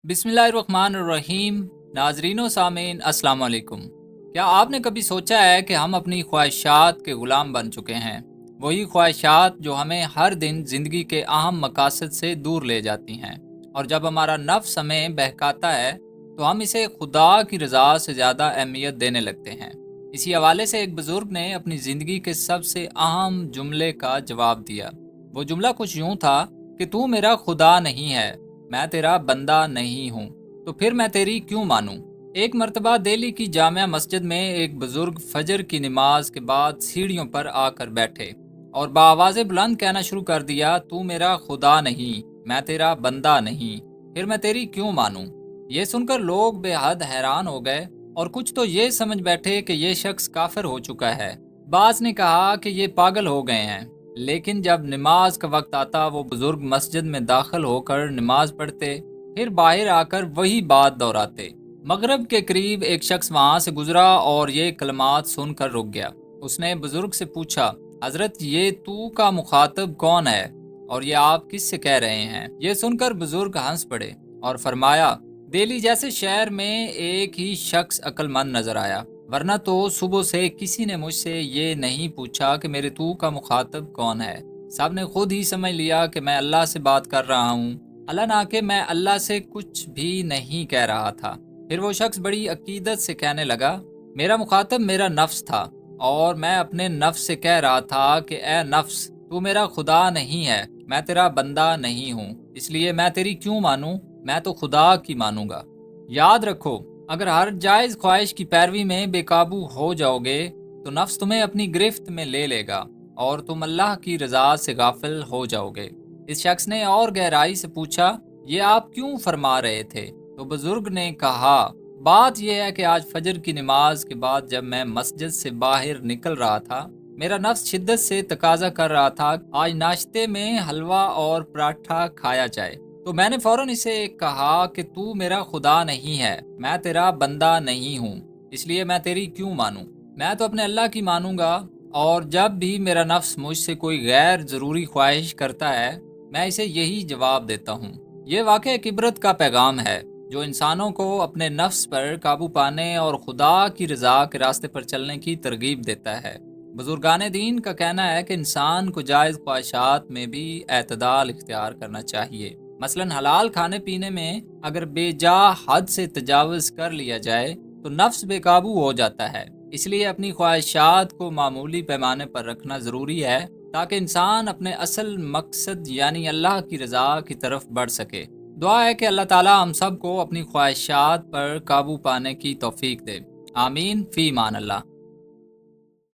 بسم اللہ الرحمن الرحیم۔ ناظرین و سامعین السلام علیکم۔ کیا آپ نے کبھی سوچا ہے کہ ہم اپنی خواہشات کے غلام بن چکے ہیں؟ وہی خواہشات جو ہمیں ہر دن زندگی کے اہم مقاصد سے دور لے جاتی ہیں، اور جب ہمارا نفس ہمیں بہکاتا ہے تو ہم اسے خدا کی رضا سے زیادہ اہمیت دینے لگتے ہیں۔ اسی حوالے سے ایک بزرگ نے اپنی زندگی کے سب سے اہم جملے کا جواب دیا۔ وہ جملہ کچھ یوں تھا کہ تو میرا خدا نہیں ہے، میں تیرا بندہ نہیں ہوں، تو پھر میں تیری کیوں مانوں؟ ایک مرتبہ دہلی کی جامع مسجد میں ایک بزرگ فجر کی نماز کے بعد سیڑھیوں پر آ کر بیٹھے اور بآواز بلند کہنا شروع کر دیا، تو میرا خدا نہیں، میں تیرا بندہ نہیں، پھر میں تیری کیوں مانوں؟ یہ سن کر لوگ بے حد حیران ہو گئے، اور کچھ تو یہ سمجھ بیٹھے کہ یہ شخص کافر ہو چکا ہے۔ بعض نے کہا کہ یہ پاگل ہو گئے ہیں۔ لیکن جب نماز کا وقت آتا، وہ بزرگ مسجد میں داخل ہو کر نماز پڑھتے، پھر باہر آ کر وہی بات دہراتے۔ مغرب کے قریب ایک شخص وہاں سے گزرا اور یہ کلمات سن کر رک گیا۔ اس نے بزرگ سے پوچھا، حضرت یہ تو کا مخاطب کون ہے اور یہ آپ کس سے کہہ رہے ہیں؟ یہ سن کر بزرگ ہنس پڑے اور فرمایا، دہلی جیسے شہر میں ایک ہی شخص عقل مند نظر آیا، ورنہ تو صبح سے کسی نے مجھ سے یہ نہیں پوچھا کہ میرے تو کا مخاطب کون ہے۔ سب نے خود ہی سمجھ لیا کہ میں اللہ سے بات کر رہا ہوں، حالانکہ کہ میں اللہ سے کچھ بھی نہیں کہہ رہا تھا۔ پھر وہ شخص بڑی عقیدت سے کہنے لگا، میرا مخاطب میرا نفس تھا، اور میں اپنے نفس سے کہہ رہا تھا کہ اے نفس، تو میرا خدا نہیں ہے، میں تیرا بندہ نہیں ہوں، اس لیے میں تیری کیوں مانوں؟ میں تو خدا کی مانوں گا۔ یاد رکھو، اگر ہر جائز خواہش کی پیروی میں بے قابو ہو جاؤ گے تو نفس تمہیں اپنی گرفت میں لے لے گا اور تم اللہ کی رضا سے غافل ہو جاؤ گے۔ اس شخص نے اور گہرائی سے پوچھا، یہ آپ کیوں فرما رہے تھے؟ تو بزرگ نے کہا، بات یہ ہے کہ آج فجر کی نماز کے بعد جب میں مسجد سے باہر نکل رہا تھا، میرا نفس شدت سے تقاضا کر رہا تھا آج ناشتے میں حلوہ اور پراٹھا کھایا جائے، تو میں نے فوراً اسے کہا کہ تو میرا خدا نہیں ہے، میں تیرا بندہ نہیں ہوں، اس لیے میں تیری کیوں مانوں؟ میں تو اپنے اللہ کی مانوں گا، اور جب بھی میرا نفس مجھ سے کوئی غیر ضروری خواہش کرتا ہے، میں اسے یہی جواب دیتا ہوں۔ یہ واقعہ ایک عبرت کا پیغام ہے جو انسانوں کو اپنے نفس پر قابو پانے اور خدا کی رضا کے راستے پر چلنے کی ترغیب دیتا ہے۔ بزرگان دین کا کہنا ہے کہ انسان کو جائز خواہشات میں بھی اعتدال اختیار کرنا چاہیے۔ مثلاً حلال کھانے پینے میں اگر بے جا حد سے تجاوز کر لیا جائے تو نفس بے قابو ہو جاتا ہے۔ اس لیے اپنی خواہشات کو معمولی پیمانے پر رکھنا ضروری ہے تاکہ انسان اپنے اصل مقصد یعنی اللہ کی رضا کی طرف بڑھ سکے۔ دعا ہے کہ اللہ تعالی ہم سب کو اپنی خواہشات پر قابو پانے کی توفیق دے۔ آمین، فی امان اللہ۔